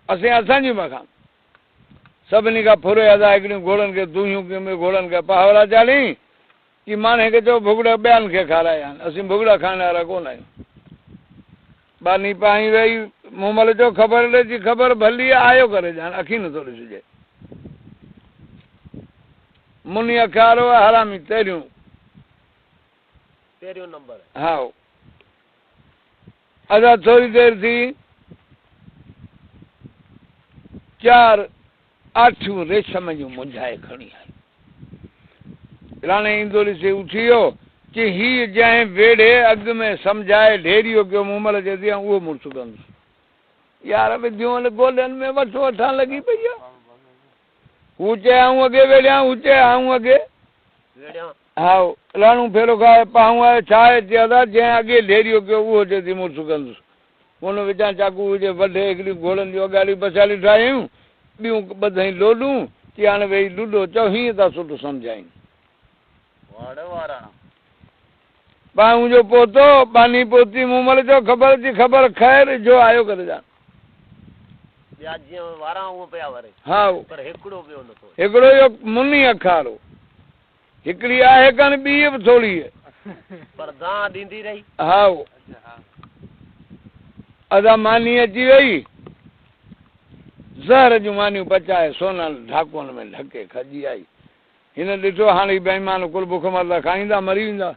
असें असांजी मखां सभिनी खां फुरे अदा हिकिड़ियूं घोड़नि खे दूहियूं में घोड़नि खे पहावड़ा चाढ़ी की माणे खे चओ भुॻड़ा ॿियनि खे खाराया आहिनि असीं भुॻड़ा खाइण वारा कोन आहियूं बानी पाई वई मूं महिल चओ ख़बर ॾे ख़बर भली आयो करे ॼाण अखी नथो ॾिसिजे मुनी अखारो हरामी तेरियूं नंबर हा अदा थोरी देरि थी 4 8 रेशम जूं मुंझाए खणी आई राणे ईंदो ॾिसी उथी वियो कि हीअ जंहिं वेड़े अॻु में सम्झाए ढेरियो कयो मूं महिल चए थी उहो मुड़ुस कंदुसि यार विधियूं ॻोल्हनि में वठो वठां लॻी पई आहे हू चए आऊं अॻे वेड़ियां हू चए आऊं अॻे हा लाणू फेरो खाए पाऊं आहे छा आहे चए जंहिं अॻे ढेरियो कयो उहो चए थी मुड़ुस कंदुसि हुन विचां चाकू हुजे वढे हिकिड़ियूं घोड़नि जूं अॻाड़ियूं पछाड़ियूं ठाहियूं ॿियूं ॿधई लोॾूं की हाणे वेही लूडो चओ हीअं था सुठो सम्झाइनि बाहूं जो पोतो बानी पोती मूं महिल चओ ख़बर थी ख़बर ख़ैर जो आयो करे ॼाण हा हिकिड़ो इहो मुनी अखारो हिकिड़ी आहे कान ॿी बि थोरी हा अदा मानी अची वई ज़हर जूं मानियूं पचाए सोनल ढाकुनि में ढके खजी आई हिन ॾिठो हाणे बेईमान कुल बुख मरदा खाईंदा मरी वेंदा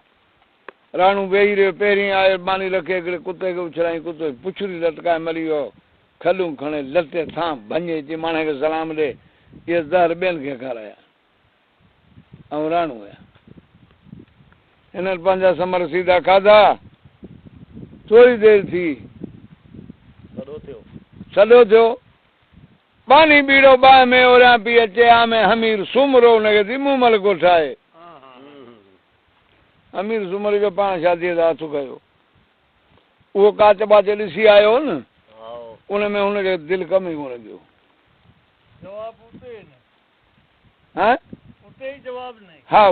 राणू वेही रहियो पहिरीं आयो मानी रखे हिकिड़े कुते खे उछलाई कुते पुछड़ी लटकाए मरी वियो खलूं खणे लटे थां भञे अची माणे खे सलाम ॾे इहे ज़हर ॿियनि खे खाराया ऐं राणू हुया हिननि पंहिंजा समर सीधा खाधा थोरी देरि थी सॼो थियो पानी बीड़ो बाहि में ओरियां पई अचे आमे हमीर सुमरो हुनखे थी मूं महिल ॻोठाए अमीर सुमर जो पाण शादीअ जो हथु कयो उहो काच बाच ॾिसी आयो न उन में हुनखे दिलि कम ई कोन कयो हा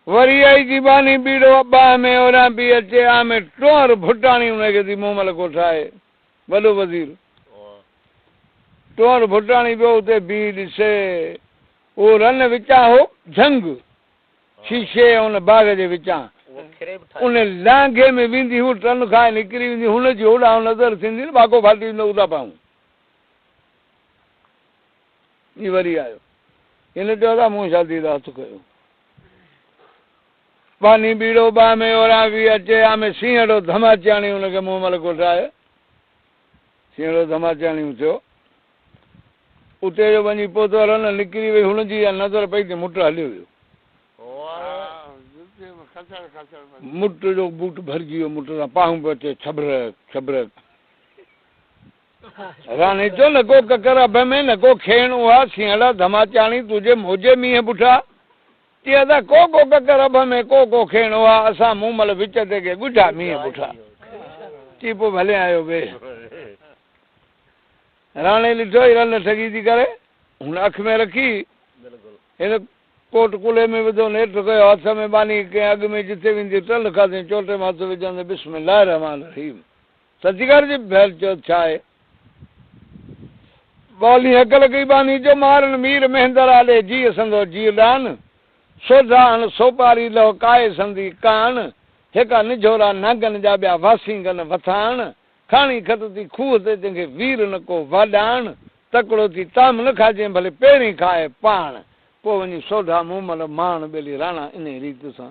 वरी आई थी बानी बीड़ो बाहि में ओरियां पई अचे आमे टोहर भुटाणी हुनखे थी मूं महिल ॻोठाए वॾो वज़ीर टोहर भुटाणी पियो हुते बीह ॾिसे उहो रन विचां हो झंग शीशे उन बाग जे विचां उन लांघे में वेंदी हू टन खाए निकिरी वेंदी हुनजी होॾां नज़र थींदी न बाको फाटी वेंदो उदा पाऊं ही वरी आयो हिन चयो था मूं शादी जो हथु कयो पानी बीड़ो बाहि में ओरियां बि अचे आमे सीहड़ो धमाचाणी हुनखे मूं महिल ॻोठाए सीहड़ो धमाचाणी थियो उते जो वञी पोतो रन निकिरी वई हुनजी नज़र पई त मुट हलियो वियो मुट जो बूट भरिजी वियो मुट सां पाहूं पियो अचे छबरक छबरक राणी चयो न को ककर अभ में न को खेणो आहे सीहड़ा धमाचाणी तुंहिंजे मोजे मींहं पुठा चए था को ककर अभ में को खेणो आहे असां मूं महिल विच ते के ॻुझा मींहं पुठा चई पोइ भले आयो वे राणे ॾिठो ई रन ठगी थी करे हुन अख में रखी हिन कोट कुले में विधो नेठि कयो हथ में बानी कंहिं अॻु में जिते वेंदी टल खाधई चोटे में हथ विझंदे बिस्मिल्लाह रहमान रहीम सची कर जी भेल चयो छा आहे बौली हकल कई बानी जो मारन मीर महेंदर आले जी संदो जी डान सोधान सोपारी लो काए संदी कान हेका निझोरा नागन जा ॿिया वासींगन वथाण खाणी खटती खूह ते जंहिंखे वीर न को वाॾाण तकिड़ो थी ताम न खाइजे भले पहिरीं खाए पाण पोइ वञी सोढा मूं महिल माण ॿेली राणा इन रीति सां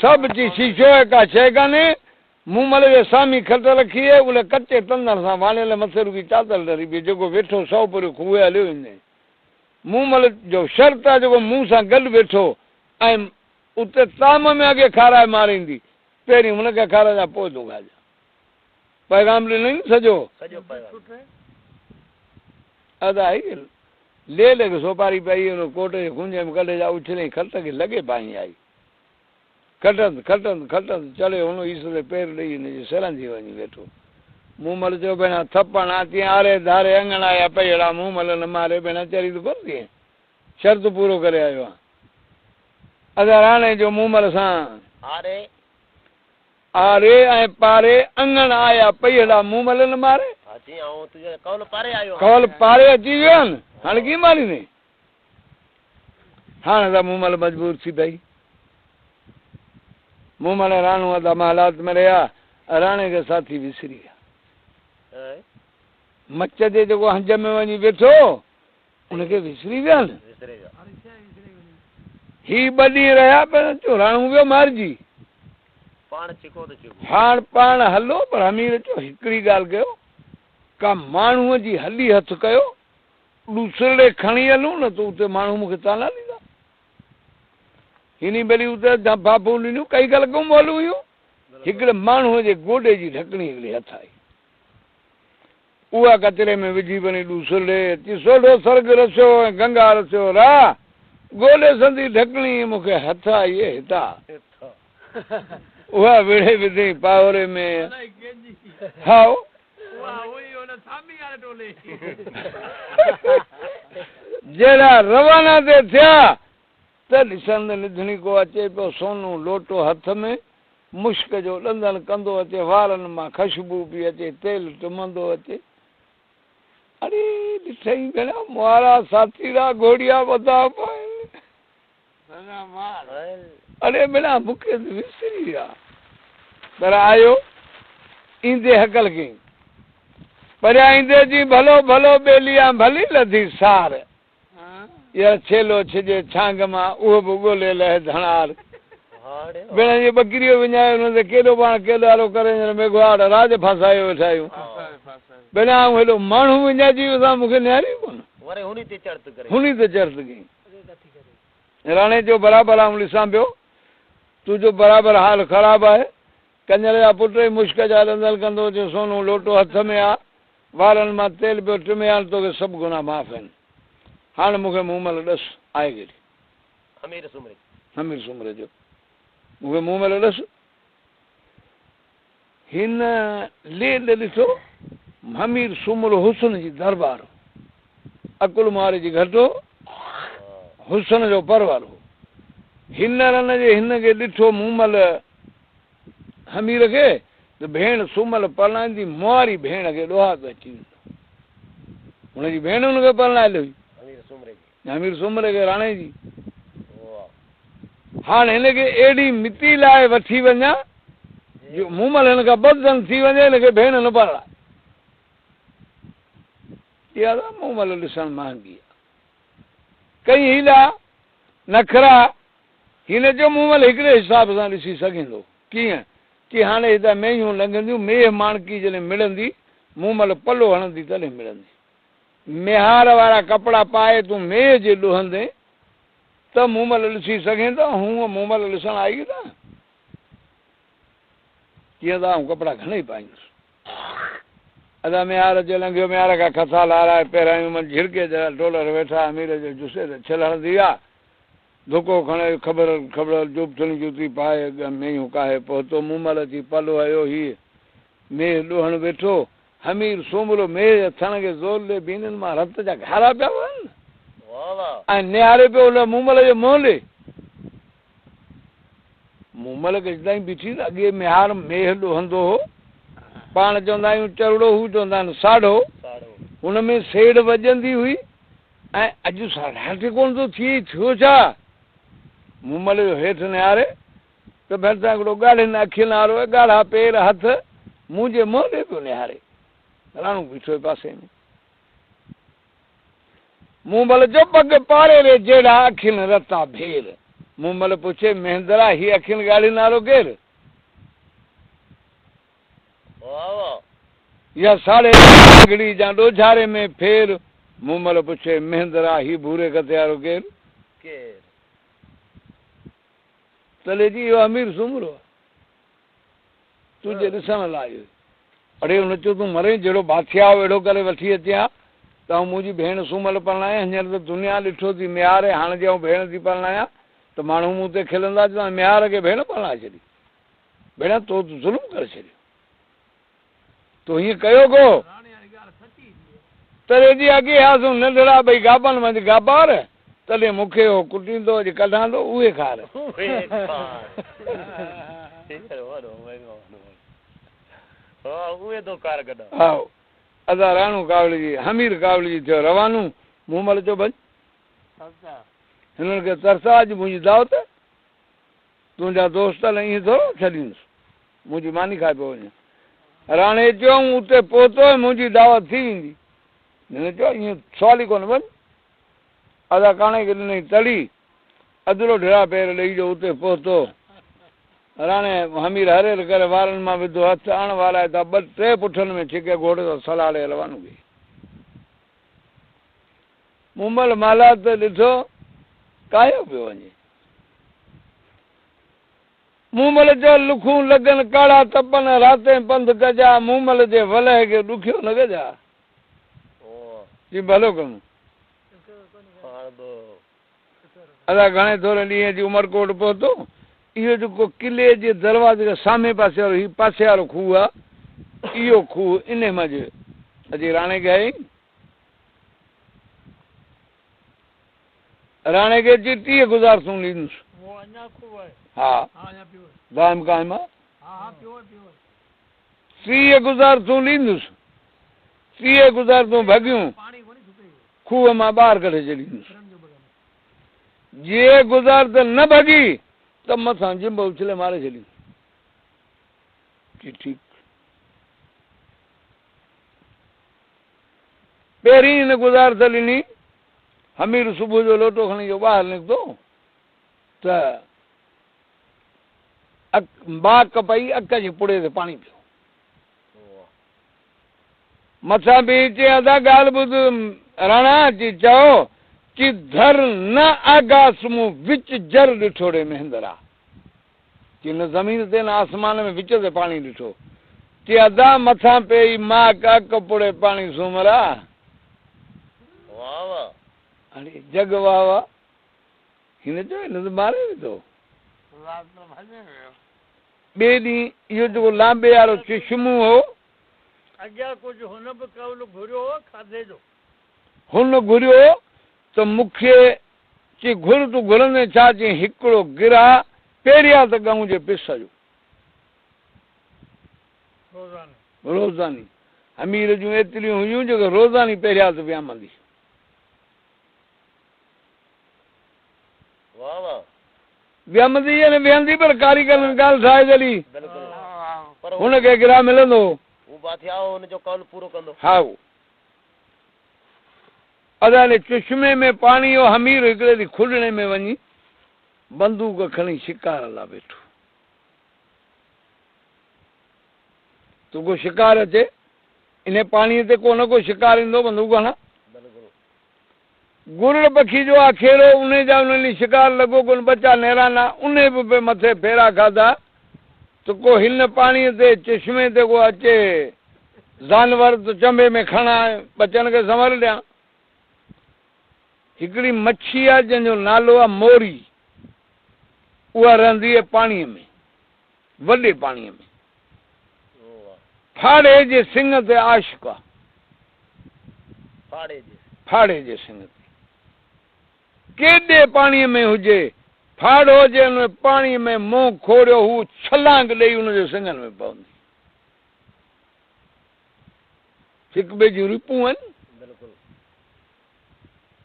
सभु चीज शीशो का शइ कान्हे मूं महिल जे सामी खट रखी आहे उन कचे तंदड़ सां वाणियल मथे रुगी चादर डरी बि जेको वेठो सौ पूरो खूह हलियो वेंदे मूं महिल जो शर्त आहे जेको मूं सां गॾु वेठो ऐं उते ताम में अॻे खाराए मारींदी पहिरीं हुनखे खाराइजा पोइ थो खाइजा पैगाम ॾिनई सॼो अदा ले खे सोपारी पई हुन कोट जे कुंजे में कढे जा उछले खट खे लॻे पाई आई खटंद खटंद खटंद चले हुन ईस ते पेर ॾेई हिनजे सिरंदी वञी वेठो मूं महिल चयो भेण थपण अची आरे धारे अंगणा या पईड़ा मूं महिल न मारे भेण चरी त कोन थिए शर्त पूरो करे आयो आहे अदा राणे जो मूं महिल सां आरे ऐं पारे अंगण आया पहिला मूमल न मारे कौल पारे अची वियो आहिनि हाणे कीअं मारींदे हाणे त मूमल मजबूर थी पई मूमल राणू अदा हालात में रहिया राणे खे साथी विसरी विया मच्छ जे जेको हंज में वञी वेठो उनखे विसरी विया न ही 2 ॾींहं रहिया पहिरियों राणू वियो मारिजी हाणे पाण हलो पर अमीर चयो हिकिड़ी ॻाल्हि कयो का माण्हूअ जी हली हथ कयो ॾूसरे खणी हलूं न त उते माण्हू मूंखे ताला ॾींदा हिन भली उते बाबू ॾिनियूं कई ॻाल्हि गुम हलूं हुयूं हिकिड़े माण्हूअ जे गोॾे जी ढकणी हिकिड़ी हथ आई उहा कचिरे में विझी वञी ॾूसरे सोढो सर्ग रसियो ऐं गंगा रसियो रा गोॾे संदी ढकणी मूंखे हथ आई हितां उहा विड़े विधई पावरे में हा जहिड़ा रवाना ते थिया त ॾिसंदे निधणी को अचे पियो सोनू लोटो हथ में मुश्क जो ॾंदन कंदो अचे वारनि मां ख़ुशबू पई अचे तेल टुमंदो अचे अरे ॾिठई भेण मुआरा साथीरा घोड़िया वधा पाए अरे भेणा मूंखे विसरी विया पर आयो ईंदे हकल कई परियां ईंदे जी भलो भलो ॿेलियां भली लधी सार या छेलो छिजे छांग मां उहो बि ॻोल्हे लहे धणार भेण जी ॿकरीअ विञायो हुन ते केॾो पाण केॾारो करे मेघवाड़ राज फसायो वेठा आहियूं भेण हेॾो माण्हू विञाइजी वियो मूंखे निहारी कोन हुनी ते चढ़त कई राणे जो बराबरि आऊं ॾिसां पियो तुंहिंजो बराबरि हाल ख़राबु आहे कंजर जा पुट ई मुश्क जा ॾंदल कंदो अचे सोनू लोटो हथ में आहे वारनि मां तेल पियो टिमे हाणे तोखे सभु गुनाह माफ़ आहिनि हाणे मूंखे मूमल ॾस आहे केॾी हमीर सुमरे जो मूंखे मूमल ॾस हिन लेल ॾिठो हमीर सुमर हुसन जी दरबार अकुल मारे जी घटो हुसन जो परवार हो हिन रन जे हिन खे ॾिठो मूमल हमीर खे त भेण सुमल परणाईंदी मुआरी भेण खे ॾोहा त अची वेंदो हुनजी भेण हुनखे परणाए हुई हमीर सुमरे खे राणे जी हाणे हिनखे एॾी मिटी लाइ वठी वञा जो मूमल हिन खां बदन थी वञे हिनखे भेण न परणाए इहा त मूमल ॾिसणु महांगी आहे कई हीला नखरा हिन जो मूमल हिकिड़े हिसाब सां ॾिसी सघंदो कीअं की हाणे हितां मेहियूं लंघंदियूं मेह माणकी जॾहिं मिलंदी मूमल पलो हणंदी तॾहिं मिलंदी मेहार वारा कपिड़ा पाए तूं मेह जे ॾुहंदे त मूमल ॾिसी सघे थो हूअं मूमल ॾिसणु आई न कीअं त आऊं कपिड़ा घणेई पाईंदुसि अदा मेहार जे लंघियो मेहार खां कथा लाराए पहिरां मन झिड़के जहिड़ा डॉलर वेठा अमीर जे जुसे ते छिल हणंदी आहे धुको खणे ख़बर जुबथणी जूती पाए मेहियूं काहे पहुतो मूमल अची पलो आयो हीअ मेह ॾोहण वेठो हमीर सोमरो मेह थण खे ज़ोर ॾे बीननि मां रत जा घारा पिया वञनि ऐं निहारे पियो हुन मूमल जे मुंहं ॾे मूमल खे ताईं बीठी अॻे मेहार मेह ॾोहंदो हो पाण चवंदा आहियूं चवड़ो हू चवंदा आहिनि साढ़ो हुन में सेड़ वॼंदी हुई ऐं अॼु साढ़े कोन थो थिए थियो छा मूमल जो हेठि निहारे त भरिसां हिकिड़ो ॻाढ़ियुनि अखियुनि वारो ॻाढ़ा पेर हथ मुंहुं जे मुंहं ॾे पियो निहारे राणू बीठो पासे में मूमल जो पग पारे रे जहिड़ा अखियुनि रता भेर मूमल पुछे महेंद्रा ही अखियुनि ॻाढ़ियुनि वारो केरु या साढ़े घड़ी या ॾोझारे में फेर मूमल पुछे महेंद्रा ही भूरे कथे वारो केरु तले जी इहो अमीर सुमरो तुंहिंजे ॾिसण लाइ अड़े हुन चयो तूं मरे जहिड़ो बादशाह अहिड़ो करे वठी अचां त आऊं मुंहिंजी भेण सुमल परणायां हींअर त दुनिया ॾिठो थी मेहारे हाणे जे आऊं भेण थी परणायां त माण्हू मूं ते खिलंदा चवंदा मेहार खे भेण परणाए छॾी भेण तो ज़ुल्म करे छॾियो तो हीअं कयो को तॾहिं जी अॻे आसूं नंढड़ा भई गाबनि मंझि गाबार तॾहिं मूंखे हो कुटींदो अॼु कढां थो उहे खार आओ अदा राणू कावली जी हमीर कावली जी थियो रवानू मूमल जो बज हिननि खे तरसा अॼु मुंहिंजी दावत तुंहिंजा दोस्त ईअं थोरो छॾींदुसि मुंहिंजी मानी खाए पियो वञे राणे चयऊं उते पहुतो मुंहिंजी दावत थी वेंदी हिन चयो ईअं सवाल ई कोन वञ अदा काणे खे ॾिनई तड़ी अदरो ढिरा पेर ॾेई जो उते पहुतो राणे हमीर हरेर करे वारनि मां विधो हथु अण वाराए था ॿ टे पुठनि में छिके घोड़े सां सलाड़े रवानू कई मूमल माला त ॾिठो कायो पियो वञे मूमल जो लुखूं लॻनि काड़ा तपनि राति पंध कजा मूमल जे वलह खे ॾुखियो न कजा जी भलो कमु अदा घणे थोरे ॾींहं जी उमरकोट पहुतो इहो जेको किले जे दरवाज़े जे सामे पासे वारो हीउ पासे वारो खूह आहे इहो खूह इन मंझि अची राणे खे आई राणे खे अची 30 गुज़ार तूं ॾींदुसि हा दाइम क़ाइम आहे 30 गुज़ार तूं ॾींदुसि 30 गुज़ार तूं भॻियूं खूह मां ॿाहिरि कढे छॾींदुसि जे गुज़ार त न भॻी त मथां जिंब उछले मारे छॾी ठीकु पहिरीं हिन गुज़ार त ॾिनी हमीर सुबुह जो लोटो खणी जो ॿाहिरि निकितो त बाक पई अक जे पुड़े ते पाणी पियो मथां बि चई अदा ॻाल्हि ॿुध राणा जी चओ कि धर न आगास मूं विच जर ॾिठो रे महेंद्रा कि न ज़मीन ते न आसमान में विच ते पाणी ॾिठो कि अदा मथां पई मां का कपुड़े पाणी सूमरा अरे जग वाह वाह हिन चयो हिन त मारे विधो ॿिए ॾींहुं इहो जेको लांबे वारो चश्मो हो अॻियां कुझु हुन बि कवल घुरियो खाधे जो हुन घुरियो त मूंखे चई घुर तूं घुरंदे छा चई हिकिड़ो गिरा पहिरियां त ॻऊं जे पिस जो रोज़ानी अमीर जूं एतिरियूं हुयूं जेके रोज़ानी पहिरियां त वियामंदी वियामंदी यानी विहंदी पर कारीगर ॻाल्हि ठाहे छॾी हुनखे गिरा मिलंदो हा अदाले चश्मे में पाणी हो हमीर हिकिड़े ॾींहुं खुलणे में वञी बंदूक खणी शिकार ला वेठो तो को शिकार अचे इन पाणीअ ते को न को शिकार ईंदो बंदूक हणा गुरड़ पखी जो आहे खेड़ो उन जा उन शिकार लॻो कोन बचा नेराना उन बि मथे फेरा खाधा त को हिन पाणीअ ते चश्मे ते को अचे जानवर त चंबे में खणा बचनि खे संभाले ॾियां हिकिड़ी मच्छी आहे जंहिंजो नालो आहे मोरी उहा रहंदी आहे पाणीअ में वॾे पाणीअ में फाड़े जे सिंग ते आशिक आहे फाड़े जे सिंग ते केॾे पाणीअ में हुजे फाड़ो हुजे हुन पाणीअ में मुंहुं खोड़ियो हू छलांग ॾेई हुनजे सिंगनि में पवंदी हिक ॿिए जूं रिपूं आहिनि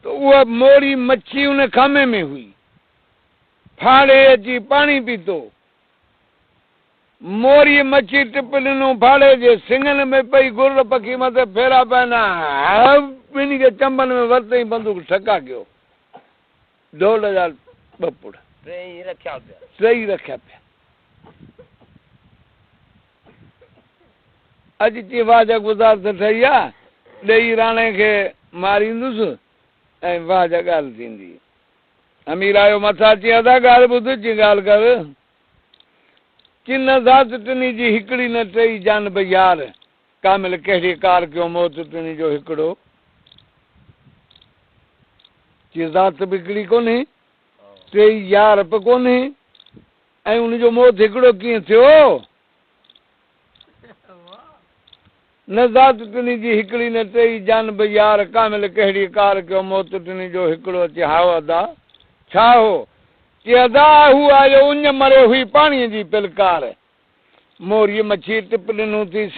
त उहा मोरी मच्छी उन खामे में हुई फाड़े अची पाणी पीतो मोरी मच्छी टिप ॾिनो फाड़े जे सिंगनि में पई गुर पखी मथे फेरा पवंदा ॿिन्ही खे चंबनि में वरितई बंदूक ठका कयो ढोल जा 2 पुड़ टई रखिया पिया अॼु चई वाजा गुज़ार त ठही आहे ॾेई राणे खे मारींदुसि ऐं वाजा ॻाल्हि थींदी अमीर आयो मथां अची अदा ॻाल्हि ॿुध जी ॻाल्हि कर किन ज़ात टिनी जी हिकिड़ी न टई जान भई यार कामिल कहिड़ी कार कयो मौत टिनी जो हिकिड़ो की ज़ात बि हिकिड़ी कोन्हे टई यार बि कोन्हे ऐं उनजो मौत हिकिड़ो कीअं थियो न ज़ात टिनी जी हिकिड़ी न टई जान भई यार कामिल कहिड़ी कार कयो मौत टिनी जो हिकिड़ो अचे हाओ अदा छा हो कि अदा हुआ जो उन मरे हुई पानी जी पिलकार मोरी मच्छी टिप ॾिनू थी